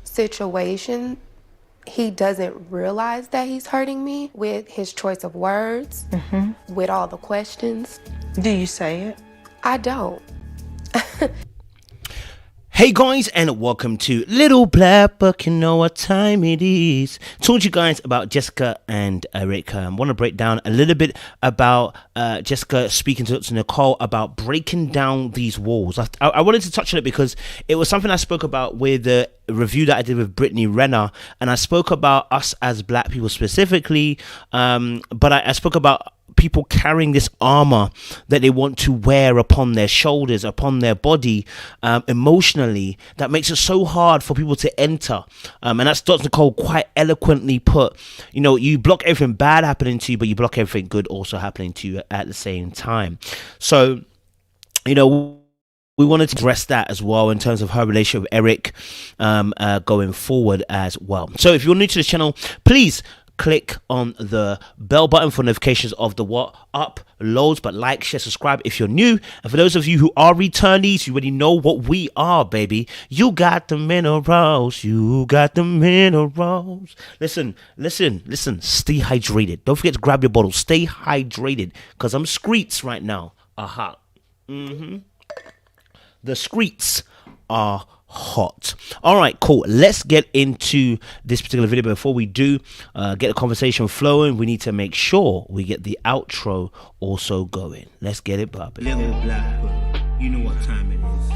situation, he doesn't realize that he's hurting me with his choice of words, with all the questions. Do you say it? I don't. Hey guys, and welcome to Little Black Book. You know what time it is. Told you guys about Jessica and Eric. I want to break down a little bit about Jessica speaking to Nicole about breaking down these walls. I wanted to touch on it because it was something I spoke about with the review that I did with Brittany Renner, and I spoke about us as black people specifically, but I spoke about people carrying this armor that they want to wear upon their shoulders, upon their body, emotionally, that makes it so hard for people to enter. And that's Dr. Nicole quite eloquently put. You know, you block everything bad happening to you, but you block everything good also happening to you at the same time. So, you know, we wanted to address that as well in terms of her relationship with Eric going forward as well. So if you're new to this channel, please click on the bell button for notifications of the uploads, but like, share, subscribe if you're new. And for those of you who are returnees, you already know what we are, baby. You got the minerals. You got the minerals. Listen. Stay hydrated. Don't forget to grab your bottle. Stay hydrated, because I'm streets right now. The streets are hot. All right, cool. Let's get into this particular video. Before we do get the conversation flowing, we need to make sure we get the outro also going. Let's get it popping. Little Black Book, you know what time it is.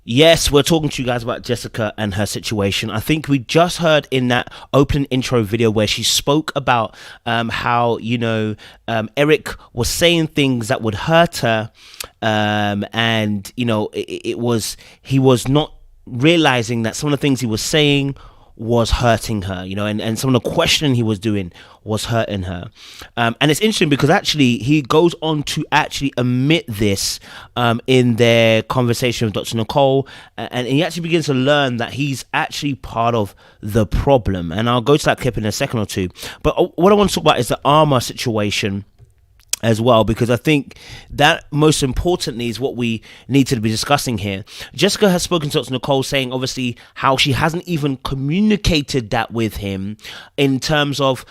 Yes, we're talking to you guys about Jessica and her situation. I think we just heard in that opening intro video where she spoke about how, you know, Eric was saying things that would hurt her, and, you know, he was not realizing that some of the things he was saying was hurting her, you know, and some of the questioning he was doing was hurting her. And it's interesting because actually he goes on to actually admit this in their conversation with Dr. Nicole, and he actually begins to learn that he's actually part of the problem. And I'll go to that clip in a second or two. But what I want to talk about is the Armour situation as well, because I think that most importantly is what we need to be discussing here. Jessica has spoken to Dr. Nicole, saying obviously how she hasn't even communicated that with him in terms of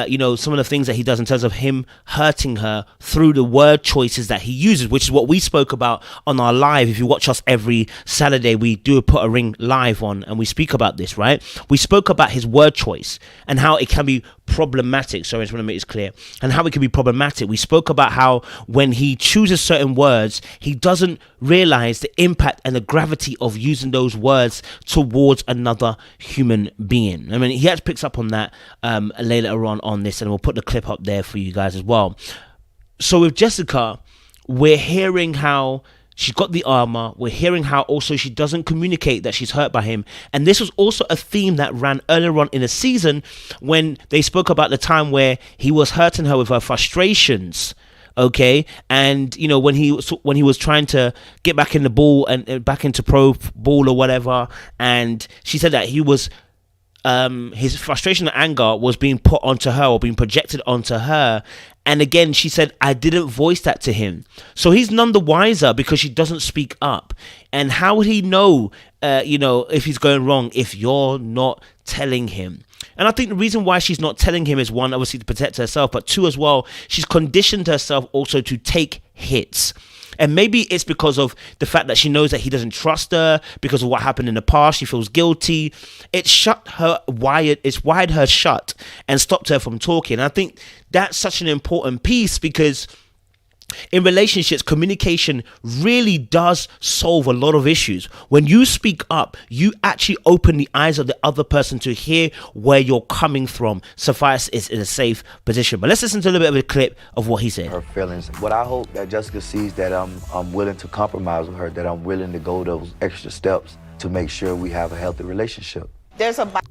you know, some of the things that he does in terms of him hurting her through the word choices that he uses, which is what we spoke about on our live. If you watch us every Saturday, we do put a ring live on and we speak about this, right? We spoke about his word choice and how it can be problematic. Sorry, I just want to make this clear. And how it can be problematic. We spoke about how when he chooses certain words, he doesn't realize the impact and the gravity of using those words towards another human being. I mean, he actually picks up on that later on this, and we'll put the clip up there for you guys as well. So with Jessica, we're hearing how she's got the armor. We're hearing how also she doesn't communicate that she's hurt by him. And this was also a theme that ran earlier on in the season when they spoke about the time where he was hurting her with her frustrations. Okay, and you know, when he was trying to get back in the ball and back into pro ball or whatever, and she said that he was his frustration and anger was being put onto her or being projected onto her. And again, she said, I didn't voice that to him. So he's none the wiser because she doesn't speak up. And how would he know, you know, if he's going wrong if you're not telling him? And I think the reason why she's not telling him is, one, obviously to protect herself, but two as well, she's conditioned herself also to take hits. And maybe it's because of the fact that she knows that he doesn't trust her because of what happened in the past. She feels guilty. It's wired her shut and stopped her from talking. And I think that's such an important piece, because in relationships, communication really does solve a lot of issues. When you speak up, you actually open the eyes of the other person to hear where you're coming from. Suffice is in a safe position. But let's listen to a little bit of a clip of what he said. Her feelings. What I hope that Jessica sees, that I'm willing to compromise with her, that I'm willing to go those extra steps to make sure we have a healthy relationship. There's a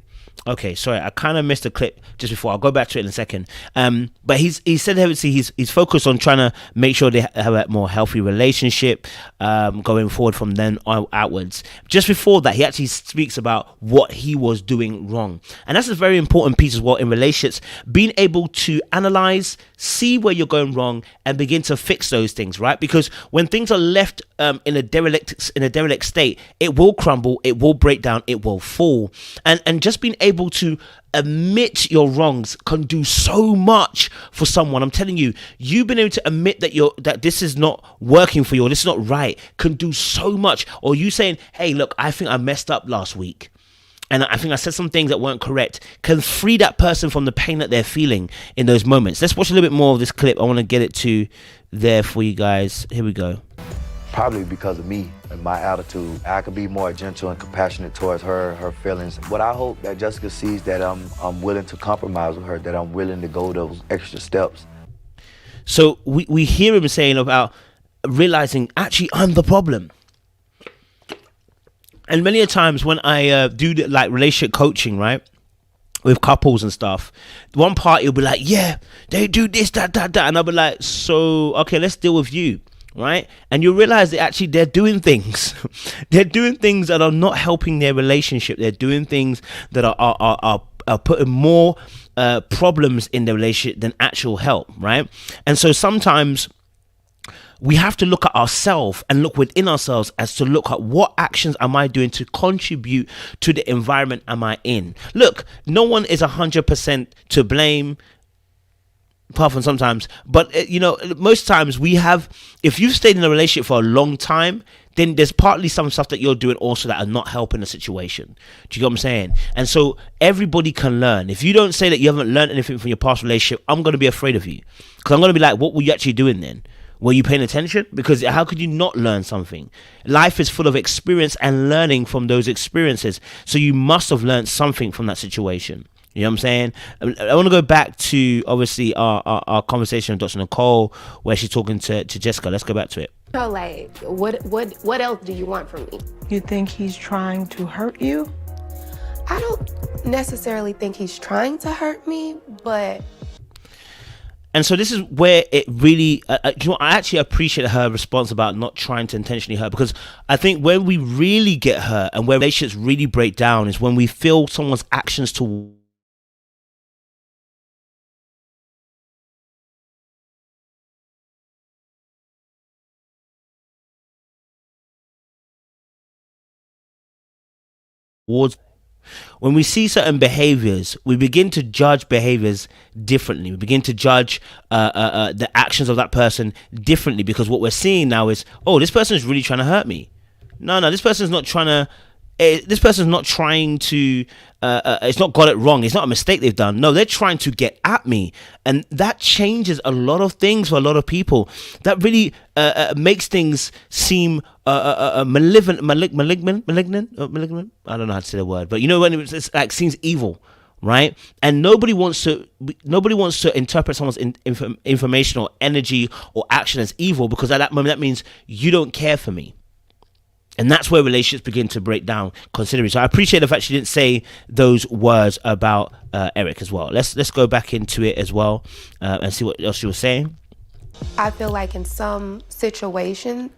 Okay, sorry, I kind of missed the clip just before. I'll go back to it in a second. But he said obviously he's focused on trying to make sure they have a more healthy relationship going forward from then outwards. Just before that, he actually speaks about what he was doing wrong, and that's a very important piece as well in relationships. Being able to analyze, see where you're going wrong, and begin to fix those things, right? Because when things are left in a derelict state, it will crumble, it will break down, it will fall, and just being able to admit your wrongs can do so much for someone. I'm telling you, you've been able to admit that this is not working for you, or this is not right, can do so much. Or you saying, hey, look, I think I messed up last week, and I think I said some things that weren't correct, can free that person from the pain that they're feeling in those moments. Let's watch a little bit more of this clip. I want to get it to there for you guys. Here we go. Probably because of me and my attitude. I could be more gentle and compassionate towards her feelings. But I hope that Jessica sees that I'm willing to compromise with her, that I'm willing to go those extra steps. So we hear him saying about realizing, actually, I'm the problem. And many a times when I do like relationship coaching, right, with couples and stuff, one party will be like, yeah, they do this, that, and I'll be like, so, okay, let's deal with you. Right, and you realize that actually they're doing things they're doing things that are not helping their relationship. They're doing things that are putting more problems in the relationship than actual help, right? And so sometimes we have to look at ourselves and look within ourselves as to look at what actions am I doing to contribute to the environment am I in. Look, no one is 100% to blame, apart from sometimes, but most times we have, if you've stayed in a relationship for a long time, then there's partly some stuff that you're doing also that are not helping the situation. Do you get what I'm saying? And so everybody can learn. If you don't say that you haven't learned anything from your past relationship, I'm going to be afraid of you, because I'm going to be like, what were you actually doing then? Were you paying attention? Because how could you not learn something? Life is full of experience and learning from those experiences. So you must have learned something from that situation. You know what I'm saying? I want to go back to, obviously, our conversation with Dr. Nicole, where she's talking to Jessica. Let's go back to it. So, like, what else do you want from me? You think he's trying to hurt you? I don't necessarily think he's trying to hurt me, but... And so this is where it really, I actually appreciate her response about not trying to intentionally hurt, because I think when we really get hurt and where relationships really break down is when we feel someone's actions to when we see certain behaviors, we begin to judge behaviors differently. We begin to judge the actions of that person differently, because what we're seeing now is, oh, this person is really trying to hurt me. No, this person's not trying to. This person's not trying to. It's not got it wrong. It's not a mistake they've done. No, they're trying to get at me, and that changes a lot of things for a lot of people. That really makes things seem malignant. I don't know how to say the word, but you know, when it's like seems evil, right? And nobody wants to interpret someone's information or energy or action as evil, because at that moment that means you don't care for me. And that's where relationships begin to break down considerably. So I appreciate the fact she didn't say those words about Eric as well. Let's go back into it as well and see what else she was saying. I feel like in some situation,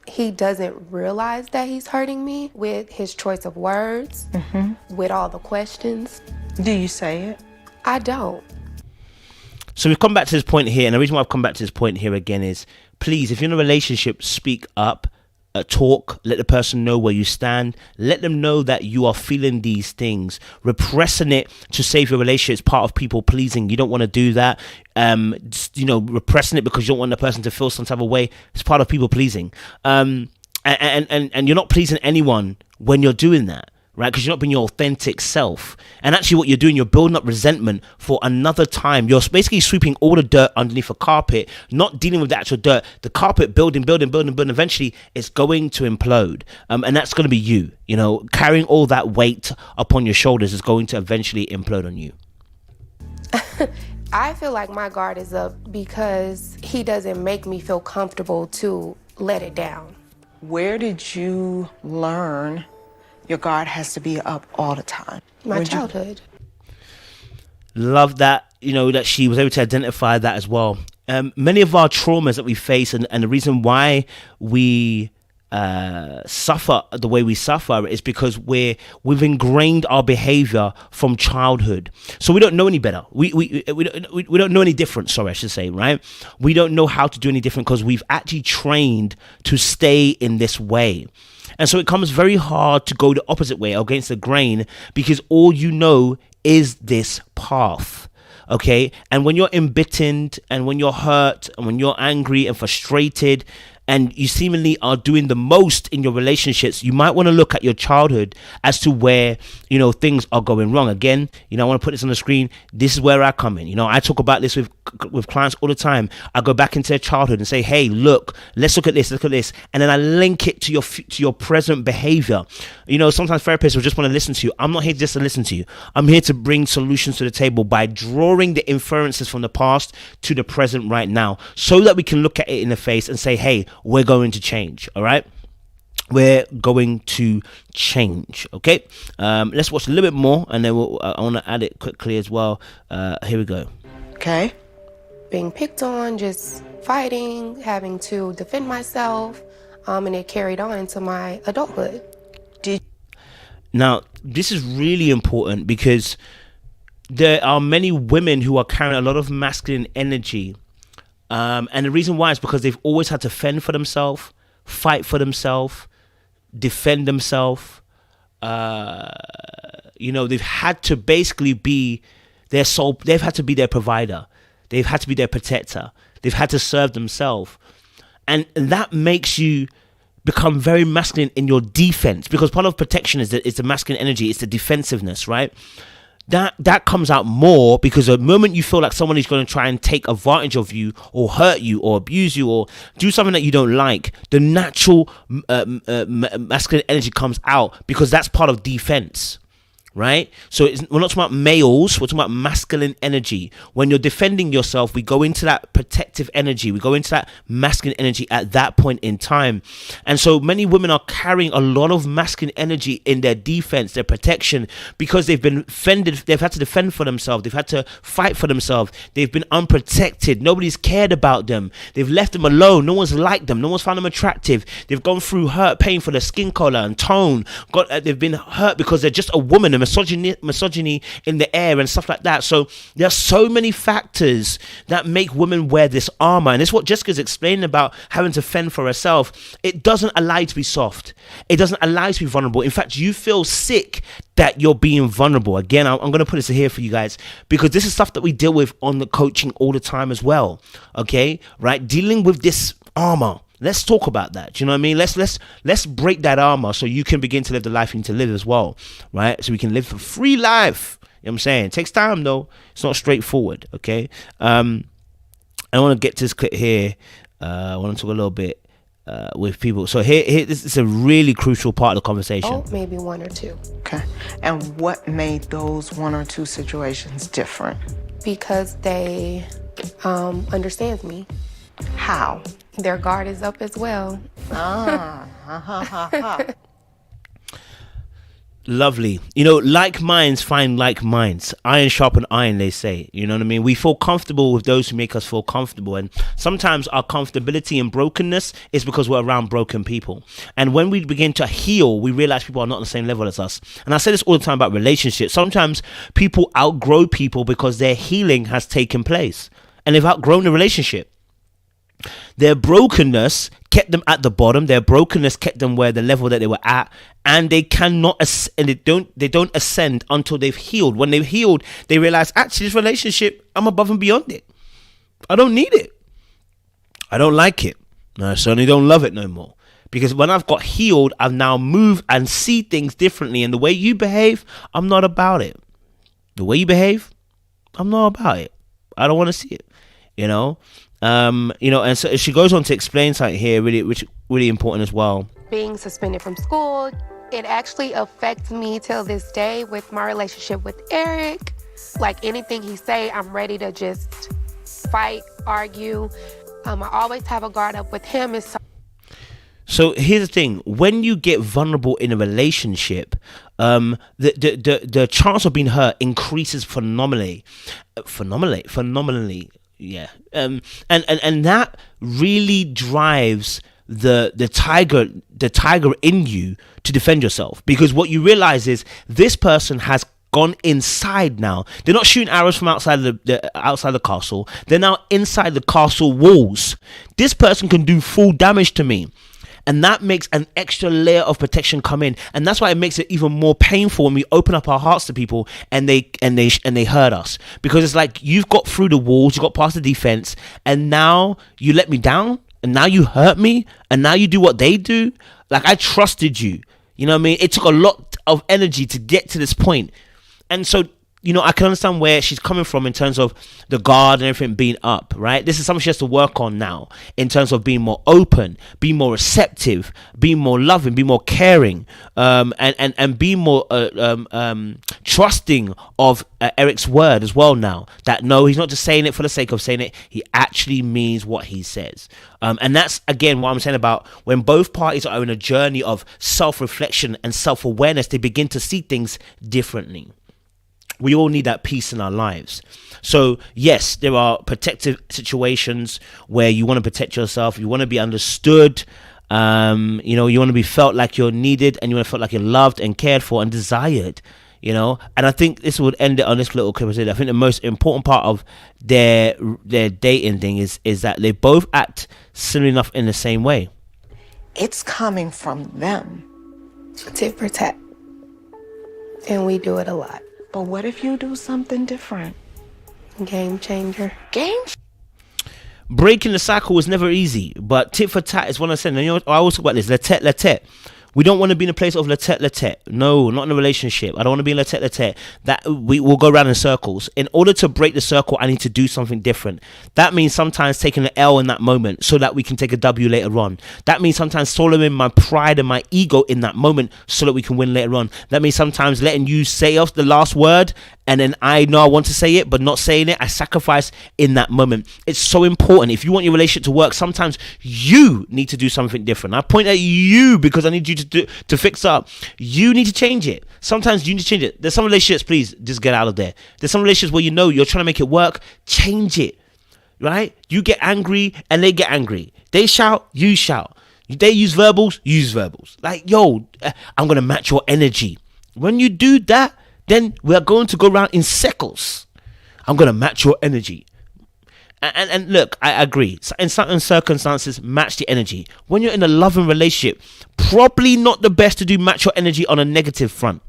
he doesn't realize that he's hurting me with his choice of words, with all the questions. Do you say it? I don't. So we've come back to this point here, and the reason why I've come back to this point here again is, please, if you're in a relationship, speak up. Talk, let the person know where you stand, let them know that you are feeling these things. Repressing it to save your relationship is part of people pleasing. You don't want to do that. Repressing it because you don't want the person to feel some type of way, it's part of people pleasing. And you're not pleasing anyone when you're doing that, right? Because you're not being your authentic self. And actually what you're doing, you're building up resentment for another time. You're basically sweeping all the dirt underneath a carpet, not dealing with the actual dirt. The carpet building. Eventually it's going to implode. And that's going to be you. Carrying all that weight upon your shoulders is going to eventually implode on you. I feel like my guard is up because he doesn't make me feel comfortable to let it down. Where did you learn your guard has to be up all the time? My childhood. Love that, that she was able to identify that as well. Many of our traumas that we face and the reason why we suffer the way we suffer is because we've ingrained our behavior from childhood, so we don't know any better. We don't know any different. Sorry, I should say, right? We don't know how to do any different because we've actually trained to stay in this way, and so it comes very hard to go the opposite way against the grain because all you know is this path. Okay, and when you're embittered and when you're hurt and when you're angry and frustrated and you seemingly are doing the most in your relationships, you might want to look at your childhood as to where, things are going wrong. Again, I want to put this on the screen. This is where I come in. I talk about this with clients all the time. I go back into their childhood and say, hey, look, let's look at this. And then I link it to your present behavior. Sometimes therapists will just want to listen to you. I'm not here just to listen to you. I'm here to bring solutions to the table by drawing the inferences from the past to the present right now so that we can look at it in the face and say, hey, we're going to change. All right. We're going to change. Okay. Let's watch a little bit more and then I want to add it quickly as well. Here we go. Okay. Being picked on, just fighting, having to defend myself, and it carried on into my adulthood. Now, this is really important because there are many women who are carrying a lot of masculine energy. And the reason why is because they've always had to fend for themselves, fight for themselves, defend themselves. They've had to basically be their soul. They've had to be their provider. They've had to be their protector. They've had to serve themselves. And that makes you become very masculine in your defense, because part of protection is the masculine energy. It's the defensiveness, right? That comes out more because the moment you feel like someone is going to try and take advantage of you or hurt you or abuse you or do something that you don't like, the natural masculine energy comes out because that's part of defense. Right? So we're not talking about males, we're talking about masculine energy. When you're defending yourself, we go into that protective energy. We go into that masculine energy at that point in time. And so many women are carrying a lot of masculine energy in their defense, their protection, because they've been offended. They've had to defend for themselves. They've had to fight for themselves. They've been unprotected. Nobody's cared about them. They've left them alone. No one's liked them. No one's found them attractive. They've gone through hurt, pain for their skin color and tone. They've been hurt because they're just a woman. Misogyny in the air and stuff like that. So there are so many factors that make women wear this armor, and it's what Jessica's explaining about having to fend for herself. It doesn't allow you to be soft. It doesn't allow you to be vulnerable. In fact, you feel sick that you're being vulnerable. Again, I'm going to put this here for you guys because this is stuff that we deal with on the coaching all the time as well. Okay, right? Dealing with this armor. Let's talk about that. Do you know what I mean? Let's break that armor so you can begin to live the life you need to live as well, right? So we can live a free life. You know what I'm saying? It takes time though. It's not straightforward. Okay. I want to get to this clip here. I want to talk a little bit with people. So here, this is a really crucial part of the conversation. Oh, maybe one or two. Okay. And what made those one or two situations different? Because they understand me. How? Their guard is up as well. Lovely. Like minds find like minds. Iron sharpen iron, they say. You know what I mean? We feel comfortable with those who make us feel comfortable. And sometimes our comfortability and brokenness is because we're around broken people. And when we begin to heal, we realize people are not on the same level as us. And I say this all the time about relationships. Sometimes people outgrow people because their healing has taken place. And they've outgrown the relationship. Their brokenness kept them at the bottom. Their brokenness kept them where the level that they were at, and they cannot and they don't ascend until they've healed. When they've healed, they realize, actually, this relationship, I'm above and beyond it. I don't need it. I don't like it. No, I certainly don't love it no more. Because when I've got healed, I've now moved and see things differently. And the way you behave, I'm not about it. The way you behave, I'm not about it. I don't want to see it. And so she goes on to explain something here, which really important as well. Being suspended from school, it actually affects me till this day with my relationship with Eric. Like anything he say, I'm ready to just fight, argue. I always have a guard up with him. So here's the thing: when you get vulnerable in a relationship, the chance of being hurt increases phenomenally. Yeah. And that really drives the tiger in you to defend yourself, because what you realize is this person has gone inside now. They're not shooting arrows from outside outside the castle. They're now inside the castle walls. This person can do full damage to me. And that makes an extra layer of protection come in, and that's why it makes it even more painful when we open up our hearts to people and they hurt us, because it's like you've got through the walls, you got past the defense, and now you let me down, and now you hurt me, and now you do what they do. Like, I trusted you, you know what I mean? It took a lot of energy to get to this point, and so, you know, I can understand where she's coming from in terms of the guard and everything being up, right? This is something she has to work on now in terms of being more open, being more receptive, being more loving, being more caring, and being more trusting of Eric's word as well now. That no, he's not just saying it for the sake of saying it. He actually means what he says. And that's, again, what I'm saying about when both parties are in a journey of self-reflection and self-awareness, they begin to see things differently. We all need that peace in our lives. So yes, there are protective situations where you want to protect yourself. You want to be understood. You know, you want to be felt like you're needed, and you want to feel like you're loved and cared for and desired. You know, and I think this would end it on this little clip. I think the most important part of their dating thing is that they both act similar enough in the same way. It's coming from them. Tit for tat. And we do it a lot. But what if you do something different? Game changer. Breaking the cycle is never easy, but tit for tat is what I said. And you know, I always talk about this. La tete. We don't want to be in a place of la tete. No, not in a relationship. I don't want to be in la tete. That we will go around in circles. In order to break the circle, I need to do something different. That means sometimes taking an L in that moment so that we can take a W later on. That means sometimes swallowing my pride and my ego in that moment so that we can win later on. That means sometimes letting you say off the last word, and then I know I want to say it, but not saying it. I sacrifice in that moment. It's so important. If you want your relationship to work, sometimes you need to do something different. I point at you because I need you to fix up. You need to change it. Sometimes you need to change it. There's some relationships, please, just get out of there. There's some relationships where you know you're trying to make it work. Change it, right? You get angry and they get angry. They shout, you shout. They use verbals, use verbals. Like, yo, I'm going to match your energy. When you do that, then we are going to go around in circles. I'm going to match your energy. And look, I agree. In certain circumstances, match the energy. When you're in a loving relationship, probably not the best to do match your energy on a negative front,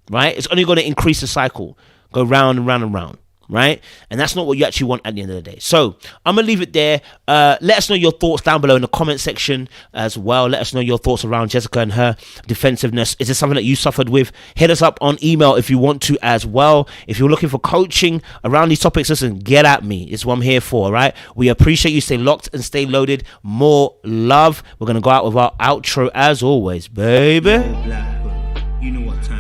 right? It's only going to increase the cycle. Go round and round and round, right? And that's not what you actually want at the end of the day. So I'm going to leave it there. Let us know your thoughts down below in the comment section as well. Let us know your thoughts around Jessica and her defensiveness. Is this something that you suffered with? Hit us up on email if you want to as well. If you're looking for coaching around these topics, listen, get at me. It's what I'm here for, all right? We appreciate you. Stay locked and stay loaded. More love. We're going to go out with our outro as always, baby. You know what time